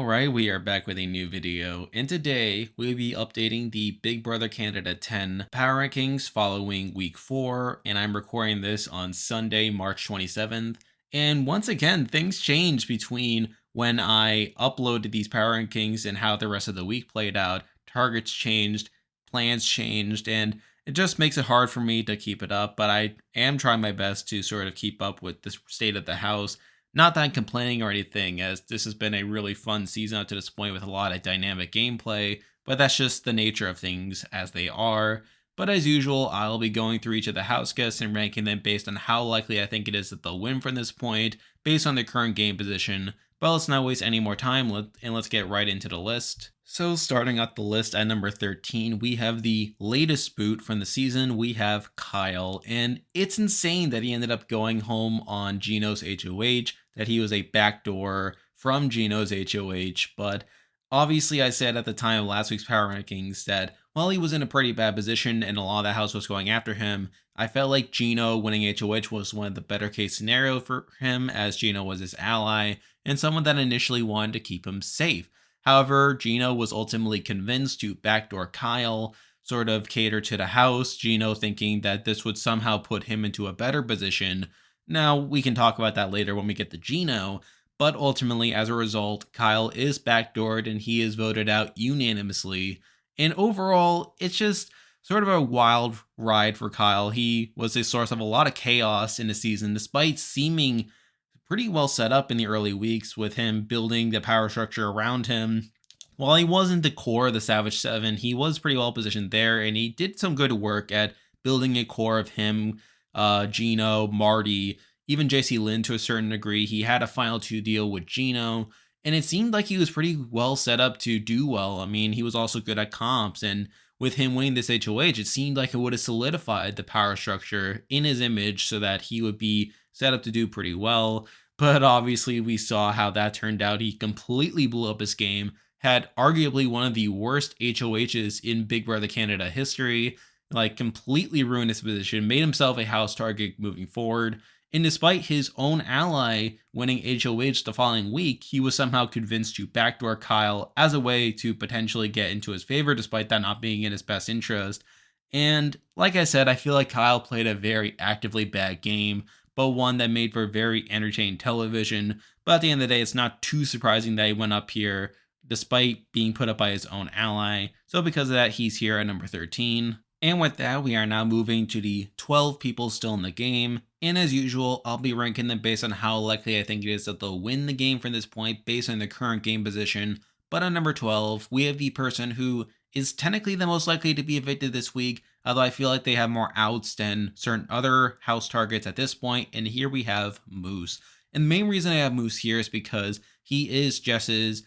Alright, we are back with a new video, and today we'll be updating the Big Brother Canada 10 Power Rankings following week 4, and I'm recording this on Sunday, March 27th. And once again, things changed between when I uploaded these Power Rankings and how the rest of the week played out. Targets changed, plans changed, and it just makes it hard for me to keep it up, but I am trying my best to sort of keep up with the state of the house. Not that I'm complaining or anything, as this has been a really fun season up to this point with a lot of dynamic gameplay, but that's just the nature of things as they are. But as usual, I'll be going through each of the house guests and ranking them based on how likely I think it is that they'll win from this point, based on their current game position. But let's not waste any more time and let's get right into the list. So starting up the list at number 13, we have the latest boot from the season. We have Kyle, and it's insane that he ended up going home on Gino's HOH, that he was a backdoor from Gino's HOH. But obviously I said at the time of last week's Power Rankings that while he was in a pretty bad position and a lot of the house was going after him, I felt like Gino winning HOH was one of the better case scenarios for him, as Gino was his ally and someone that initially wanted to keep him safe. However, Gino was ultimately convinced to backdoor Kyle, sort of cater to the house, Gino thinking that this would somehow put him into a better position. Now, we can talk about that later when we get to Gino, but ultimately, as a result, Kyle is backdoored and he is voted out unanimously. And overall, it's just sort of a wild ride for Kyle. He was a source of a lot of chaos in the season, despite seeming pretty well set up in the early weeks with him building the power structure around him. While he wasn't the core of the Savage Seven, he was pretty well positioned there, and he did some good work at building a core of him, Gino, Marty, even JC Lynn to a certain degree. He had a final two deal with Gino, and it seemed like he was pretty well set up to do well. I mean, he was also good at comps, and with him winning this HOH, it seemed like it would have solidified the power structure in his image so that he would be set up to do pretty well. But obviously, we saw how that turned out. He completely blew up his game, had arguably one of the worst HOHs in Big Brother Canada history, like completely ruined his position, made himself a house target moving forward. And despite his own ally winning HOH the following week, he was somehow convinced to backdoor Kyle as a way to potentially get into his favor, despite that not being in his best interest. And like I said, I feel like Kyle played a very actively bad game, but one that made for very entertaining television. But at the end of the day, it's not too surprising that he went up here despite being put up by his own ally. So because of that, he's here at number 13. And with that, we are now moving to the 12 people still in the game. And as usual, I'll be ranking them based on how likely I think it is that they'll win the game from this point based on their current game position. But on number 12, we have the person who is technically the most likely to be evicted this week, although I feel like they have more outs than certain other house targets at this point. And here we have Moose. And the main reason I have Moose here is because he is Jess's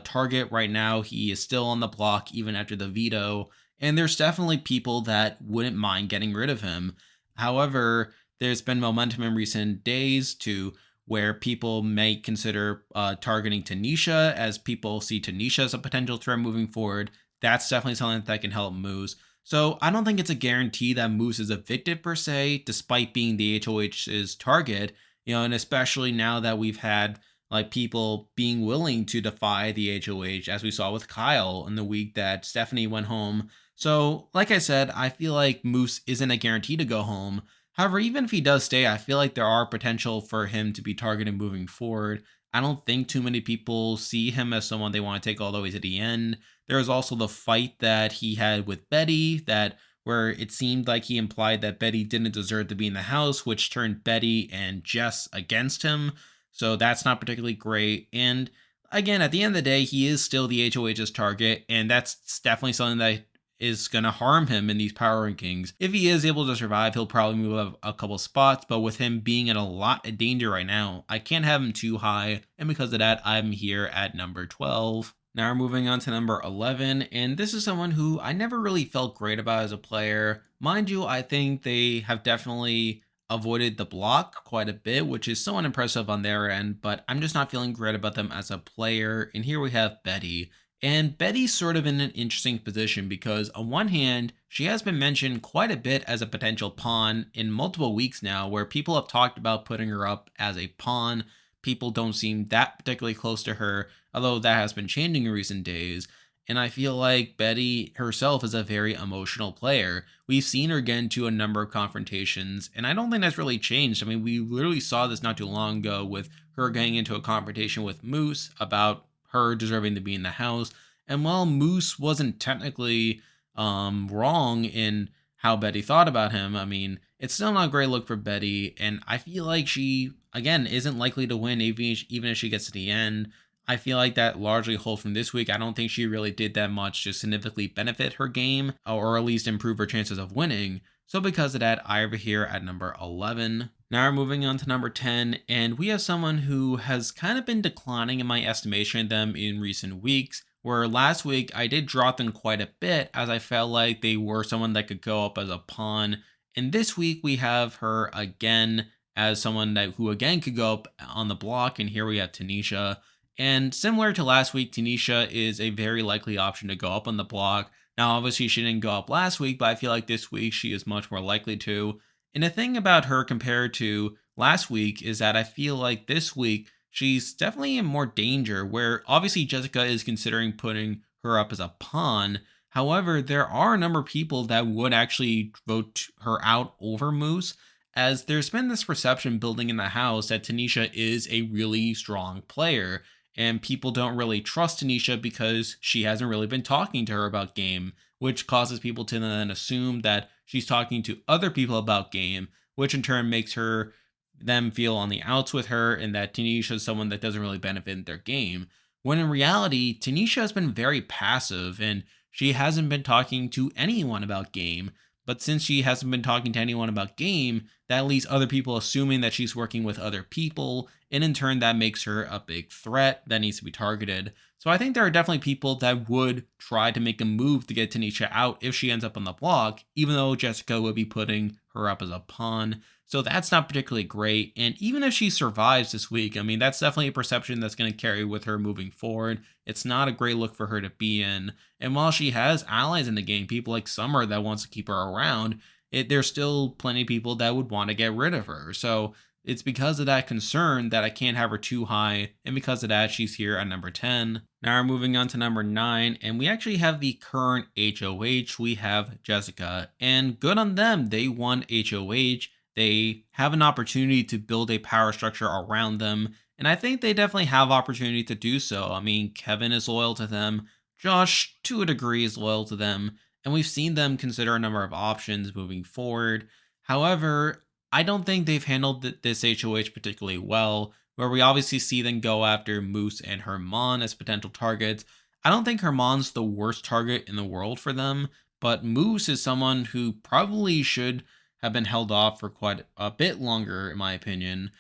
target right now. He is still on the block even after the veto. And there's definitely people that wouldn't mind getting rid of him. However, there's been momentum in recent days to where people may consider targeting Tanisha, as people see Tanisha as a potential threat moving forward. That's definitely something that can help Moose. So I don't think it's a guarantee that Moose is evicted per se, despite being the HOH's target, and especially now that we've had like people being willing to defy the HOH, as we saw with Kyle in the week that Stephanie went home. So like I said, I feel like Moose isn't a guarantee to go home. However, even if he does stay, I feel like there are potential for him to be targeted moving forward. I don't think too many people see him as someone they want to take all the way to the end. There was also the fight that he had with Betty, that where it seemed like he implied that Betty didn't deserve to be in the house, which turned Betty and Jess against him. So that's not particularly great. And again, at the end of the day, he is still the HOH's target, and that's definitely something that is going to harm him in these power rankings. If he is able to survive, he'll probably move up a couple spots, but with him being in a lot of danger right now, I can't have him too high, and because of that, I'm here at number 12. Now we're moving on to number 11, and this is someone who I never really felt great about as a player. Mind you, I think they have definitely avoided the block quite a bit, which is somewhat impressive on their end, but I'm just not feeling great about them as a player. And here we have Betty. And Betty's sort of in an interesting position because on one hand, she has been mentioned quite a bit as a potential pawn in multiple weeks now, where people have talked about putting her up as a pawn. people don't seem that particularly close to her, although that has been changing in recent days. And I feel like Betty herself is a very emotional player. We've seen her get into a number of confrontations, and I don't think that's really changed. I mean, we literally saw this not too long ago with her getting into a confrontation with Moose about her deserving to be in the house. And while Moose wasn't technically wrong in how Betty thought about him, I mean, it's still not a great look for Betty. And I feel like she, again, isn't likely to win, even if she gets to the end. I feel like that largely holds from this week. I don't think she really did that much to significantly benefit her game or at least improve her chances of winning. So because of that, I have her here at number 11. Now we're moving on to number 10, and we have someone who has kind of been declining in my estimation of them in recent weeks. Where last week I did drop them quite a bit as I felt like they were someone that could go up as a pawn. And this week we have her again as someone that who again could go up on the block, and here we have Tanisha. And similar to last week, Tanisha is a very likely option to go up on the block. Now, obviously, she didn't go up last week, but I feel like this week she is much more likely to. And the thing about her compared to last week is that I feel like this week she's definitely in more danger, where obviously Jessica is considering putting her up as a pawn. However, there are a number of people that would actually vote her out over Moose, as there's been this perception building in the house that Tanisha is a really strong player and people don't really trust Tanisha because she hasn't really been talking to her about game, which causes people to then assume that she's talking to other people about game, which in turn makes them feel on the outs with her and that Tanisha is someone that doesn't really benefit in their game. When in reality, Tanisha has been very passive and she hasn't been talking to anyone about game. But since she hasn't been talking to anyone about game, that leaves other people assuming that she's working with other people, and in turn, that makes her a big threat that needs to be targeted. So I think there are definitely people that would try to make a move to get Tanisha out if she ends up on the block, even though Jessica would be putting her up as a pawn. So that's not particularly great. And even if she survives this week, I mean, that's definitely a perception that's going to carry with her moving forward. It's not a great look for her to be in. And while she has allies in the game, people like Summer that wants to keep her around, there's still plenty of people that would want to get rid of her. So it's because of that concern that I can't have her too high, and because of that, she's here at number 10. Now we're moving on to number 9, and we actually have the current HOH. We have Jessica, and good on them. They won HOH. They have an opportunity to build a power structure around them, and I think they definitely have opportunity to do so. I mean, Kevin is loyal to them. Josh, to a degree, is loyal to them, and we've seen them consider a number of options moving forward. However, I don't think they've handled this HOH particularly well, where we obviously see them go after Moose and Herman as potential targets. I don't think Herman's the worst target in the world for them, but Moose is someone who probably should have been held off for quite a bit longer, in my opinion.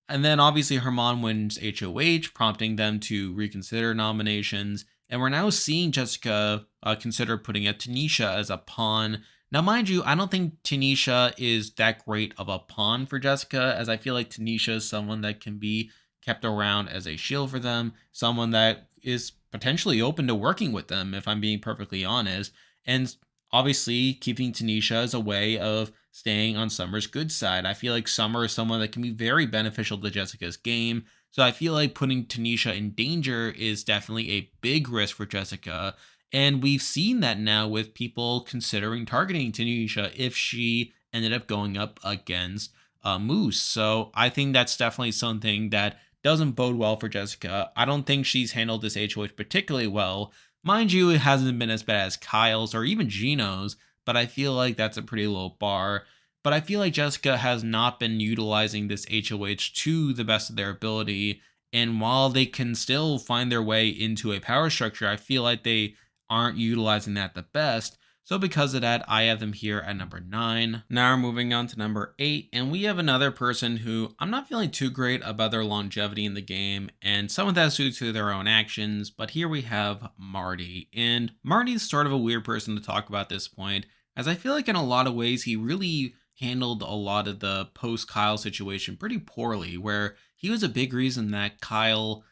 And then obviously Herman wins HOH, prompting them to reconsider nominations. And we're now seeing Jessica consider putting up Tanisha as a pawn. Now, mind you, I don't think Tanisha is that great of a pawn for Jessica, as I feel like Tanisha is someone that can be kept around as a shield for them, someone that is potentially open to working with them, if I'm being perfectly honest. And obviously, keeping Tanisha as a way of staying on Summer's good side. I feel like Summer is someone that can be very beneficial to Jessica's game. So I feel like putting Tanisha in danger is definitely a big risk for Jessica. And we've seen that now with people considering targeting Tanisha if she ended up going up against Moose. So I think that's definitely something that doesn't bode well for Jessica. I don't think she's handled this HOH particularly well. Mind you, it hasn't been as bad as Kyle's or even Gino's, but I feel like that's a pretty low bar. But I feel like Jessica has not been utilizing this HOH to the best of their ability. And while they can still find their way into a power structure, I feel like they aren't utilizing that the best. So because of that, I have them here at number 9. Now we're moving on to number 8, and we have another person who I'm not feeling too great about their longevity in the game, and some of that's due to their own actions, but here we have Marty. And Marty's sort of a weird person to talk about at this point, as I feel like in a lot of ways he really handled a lot of the post-Kyle situation pretty poorly, where he was a big reason that Kyle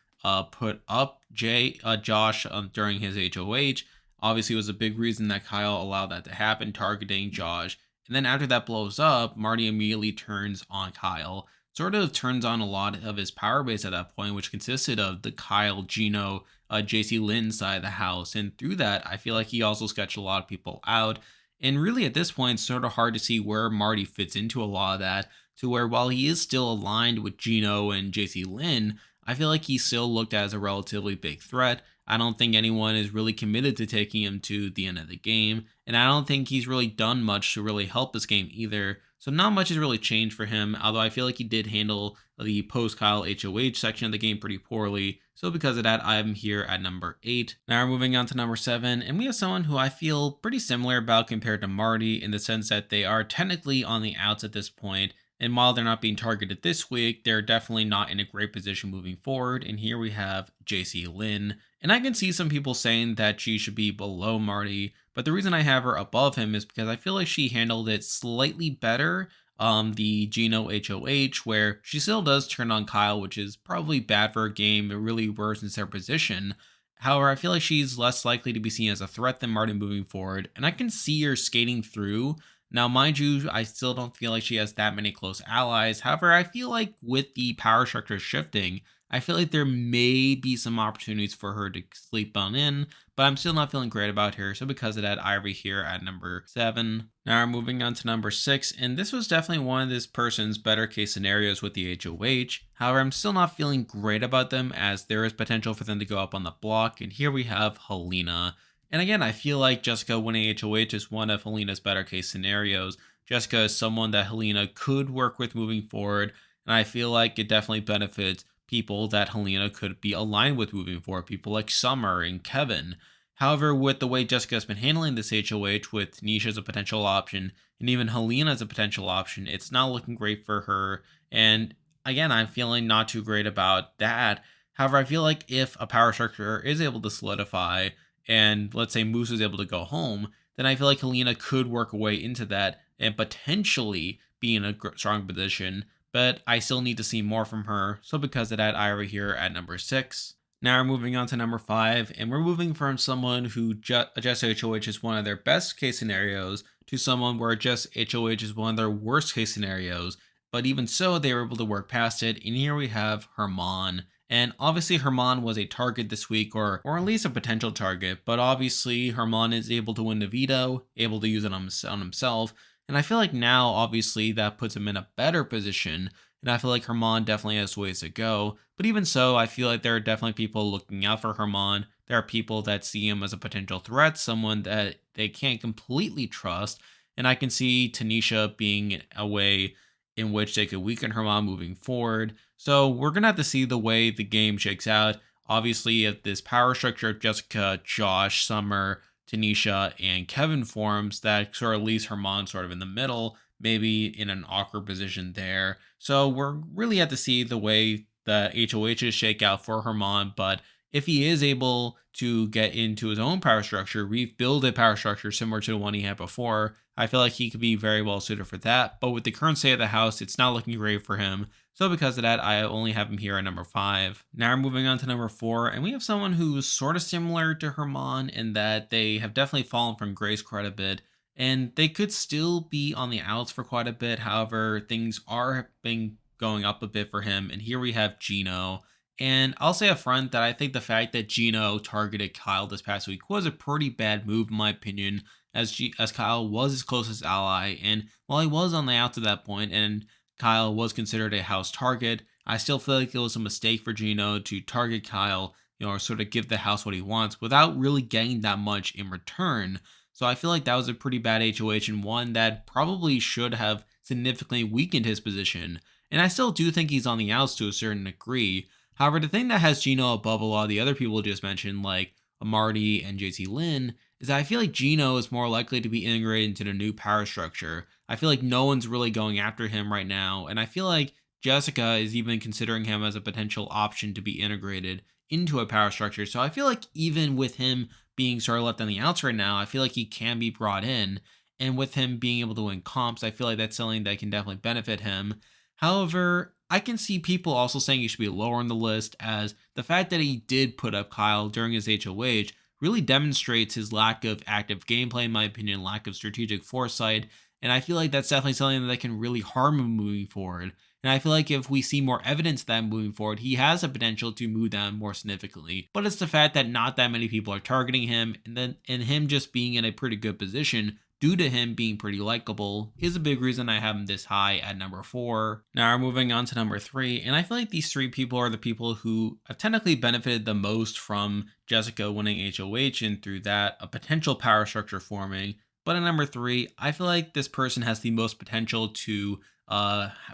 put up Josh during his HOH. Obviously, it was a big reason that Kyle allowed that to happen, targeting Josh. And then after that blows up, Marty immediately turns on Kyle. sort of turns on a lot of his power base at that point, which consisted of the Kyle, Gino, JC Lynn side of the house. And through that, I feel like he also sketched a lot of people out. And really, at this point, it's sort of hard to see where Marty fits into a lot of that, to where while he is still aligned with Gino and JC Lynn, I feel like he's still looked at as a relatively big threat. I don't think anyone is really committed to taking him to the end of the game, and I don't think he's really done much to really help this game either. So not much has really changed for him, although I feel like he did handle the post Kyle HOH section of the game pretty poorly. So because of that, I'm here at number 8. Now we're moving on to number 7, and we have someone who I feel pretty similar about compared to Marty in the sense that they are technically on the outs at this point. And while they're not being targeted this week, they're definitely not in a great position moving forward. And here we have JC Lynn. And I can see some people saying that she should be below Marty, but the reason I have her above him is because I feel like she handled it slightly better. The Gino HOH, where she still does turn on Kyle, which is probably bad for a game. It really worsens their position. However, I feel like she's less likely to be seen as a threat than Marty moving forward, and I can see her skating through. Now, mind you, I still don't feel like she has that many close allies. However, I feel like with the power structure shifting, I feel like there may be some opportunities for her to sleep on in, but I'm still not feeling great about her. So because of that, I have her here at number 7. Now we're moving on to number 6, and this was definitely one of this person's better case scenarios with the HOH. However, I'm still not feeling great about them as there is potential for them to go up on the block, and here we have Helena. And again, I feel like Jessica winning HOH is one of Helena's better case scenarios. Jessica is someone that Helena could work with moving forward, and I feel like it definitely benefits people that Helena could be aligned with moving forward, people like Summer and Kevin. However, with the way Jessica's been handling this HOH with Nisha as a potential option and even Helena as a potential option, it's not looking great for her. And again, I'm feeling not too great about that. However, I feel like if a power structure is able to solidify and let's say Moose is able to go home, then I feel like Helena could work a way into that and potentially be in a strong position, but I still need to see more from her. So because of that, I have her here at number 6. Now we're moving on to number 5, and we're moving from someone who just HOH is one of their best case scenarios to someone where just HOH is one of their worst case scenarios. But even so, they were able to work past it, and here we have Herman. And obviously Herman was a target this week, or at least a potential target, but obviously Herman is able to win the veto, able to use it on himself, and I feel like now obviously that puts him in a better position, and I feel like Herman definitely has ways to go, but even so, I feel like there are definitely people looking out for Herman. There are people that see him as a potential threat, someone that they can't completely trust, and I can see Tanisha being a way in which they could weaken Herman moving forward. So we're going to have to see the way the game shakes out. Obviously, if this power structure of Jessica, Josh, Summer, Tanisha, and Kevin forms, that sort of leaves Herman sort of in the middle, maybe in an awkward position there. So we're really have to see the way the HOHs shake out for Herman, but if he is able to get into his own power structure, rebuild a power structure similar to the one he had before, I feel like he could be very well suited for that. But with the current state of the house, it's not looking great for him. So because of that, I only have him here at number 5. Now we're moving on to number 4, and we have someone who's sort of similar to Herman in that they have definitely fallen from grace quite a bit, and they could still be on the outs for quite a bit. However, things are been going up a bit for him, and here we have Gino. And I'll say up front that I think the fact that Gino targeted Kyle this past week was a pretty bad move, in my opinion, as Kyle was his closest ally. And while he was on the outs at that point, and Kyle was considered a house target, I still feel like it was a mistake for Gino to target Kyle, or sort of give the house what he wants without really getting that much in return. So I feel like that was a pretty bad HOH and one that probably should have significantly weakened his position. And I still do think he's on the outs to a certain degree. However, the thing that has Gino above a lot of the other people just mentioned, like Marty and JC Lynn, is that I feel like Gino is more likely to be integrated into the new power structure. I feel like no one's really going after him right now, and I feel like Jessica is even considering him as a potential option to be integrated into a power structure. So I feel like even with him being sort of left on the outs right now, I feel like he can be brought in. And with him being able to win comps, I feel like that's something that can definitely benefit him. However, I can see people also saying he should be lower on the list, as the fact that he did put up Kyle during his HOH really demonstrates his lack of active gameplay, in my opinion, lack of strategic foresight. And I feel like that's definitely something that can really harm him moving forward. And I feel like if we see more evidence of that moving forward, he has a potential to move down more significantly. But it's the fact that not that many people are targeting him, and him just being in a pretty good position due to him being pretty likable is a big reason I have him this high at number 4. Now we're moving on to number 3, and I feel like these 3 people are the people who have technically benefited the most from Jessica winning HOH, and through that, a potential power structure forming. But at number 3, I feel like this person has the most potential to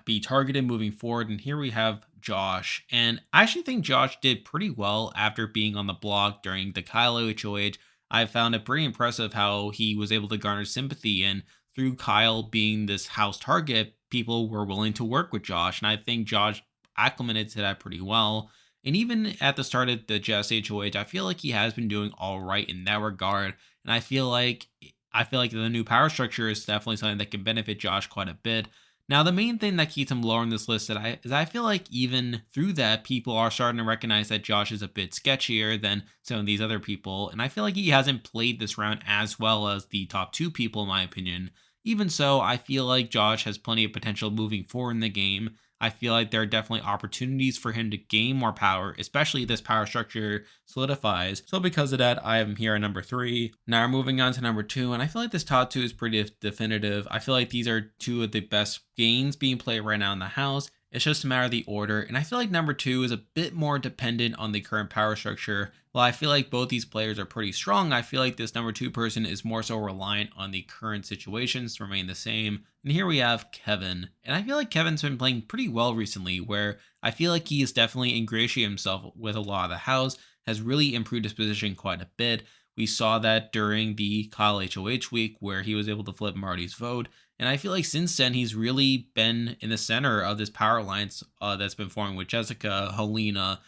be targeted moving forward. And here we have Josh. And I actually think Josh did pretty well after being on the block during the Kylo HOH. I found it pretty impressive how he was able to garner sympathy. And through Kyle being this house target, people were willing to work with Josh. And I think Josh acclimated to that pretty well. And even at the start of the Jess HOH, I feel like he has been doing all right in that regard. And I feel like the new power structure is definitely something that can benefit Josh quite a bit. Now, the main thing that keeps him lower on this list is I feel like even through that, people are starting to recognize that Josh is a bit sketchier than some of these other people. And I feel like he hasn't played this round as well as the top 2 people, in my opinion. Even so, I feel like Josh has plenty of potential moving forward in the game. I feel like there are definitely opportunities for him to gain more power, especially if this power structure solidifies. So because of that, I have him here at number 3. Now we're moving on to number 2, and I feel like this top 2 is pretty definitive. I feel like these are 2 of the best games being played right now in the house. It's just a matter of the order, and I feel like number 2 is a bit more dependent on the current power structure. While I feel like both these players are pretty strong, I feel like this number 2 person is more so reliant on the current situations to remain the same. And here we have Kevin. And I feel like Kevin's been playing pretty well recently, where I feel like he has definitely ingratiated himself with a lot of the house, has really improved his position quite a bit. We saw that during the Kyle HOH week, where he was able to flip Marty's vote. And I feel like since then, he's really been in the center of this power alliance that's been forming with Jessica, Helena,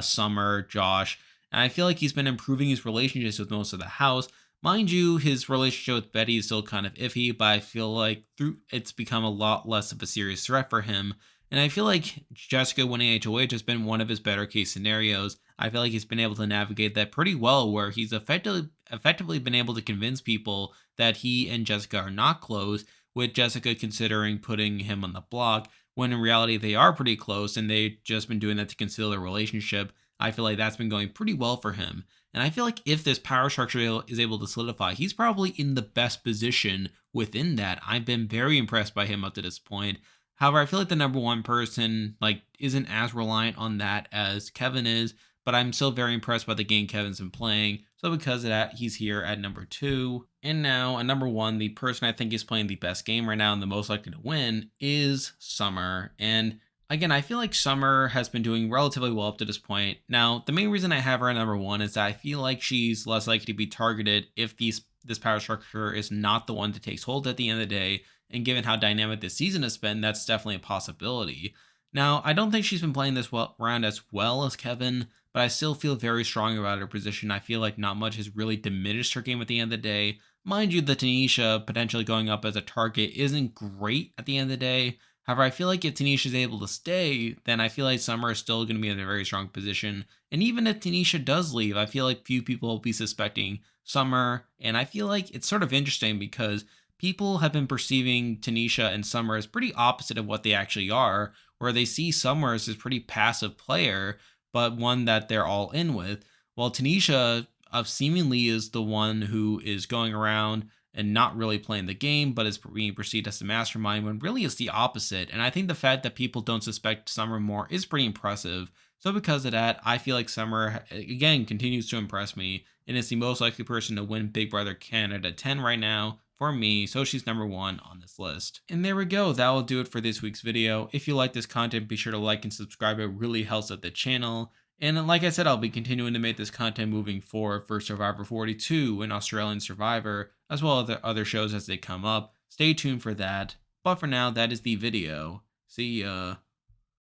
Summer, Josh. And I feel like he's been improving his relationships with most of the house. Mind you, his relationship with Betty is still kind of iffy, but I feel like it's become a lot less of a serious threat for him. And I feel like Jessica winning HOH has been one of his better case scenarios. I feel like he's been able to navigate that pretty well, where he's effectively been able to convince people that he and Jessica are not close, with Jessica considering putting him on the block, when in reality they are pretty close and they've just been doing that to conceal their relationship. I feel like that's been going pretty well for him. And I feel like if this power structure is able to solidify, he's probably in the best position within that. I've been very impressed by him up to this point. However, I feel like the number 1 person isn't as reliant on that as Kevin is, but I'm still very impressed by the game Kevin's been playing. So because of that, he's here at number 2. And now at number 1, the person I think is playing the best game right now and the most likely to win is Summer. And again, I feel like Summer has been doing relatively well up to this point. Now, the main reason I have her at number 1 is that I feel like she's less likely to be targeted if this power structure is not the one that takes hold at the end of the day. And given how dynamic this season has been, that's definitely a possibility. Now, I don't think she's been playing this round as well as Kevin, but I still feel very strong about her position. I feel like not much has really diminished her game at the end of the day. Mind you, the Tanisha potentially going up as a target isn't great at the end of the day. However, I feel like if Tanisha is able to stay, then I feel like Summer is still going to be in a very strong position. And even if Tanisha does leave, I feel like few people will be suspecting Summer. And I feel like it's sort of interesting because people have been perceiving Tanisha and Summer as pretty opposite of what they actually are, where they see Summer as this pretty passive player, but one that they're all in with. While Tanisha seemingly is the one who is going around and not really playing the game, but is being perceived as the mastermind, when really it's the opposite. And I think the fact that people don't suspect Summer more is pretty impressive. So because of that, I feel like Summer, again, continues to impress me, and is the most likely person to win Big Brother Canada 10 right now for me, so she's number 1 on this list. And there we go, that will do it for this week's video. If you like this content, be sure to like and subscribe, it really helps out the channel. And like I said, I'll be continuing to make this content moving forward for Survivor 42 and Australian Survivor, as well as the other shows as they come up. Stay tuned for that. But for now, that is the video. See ya.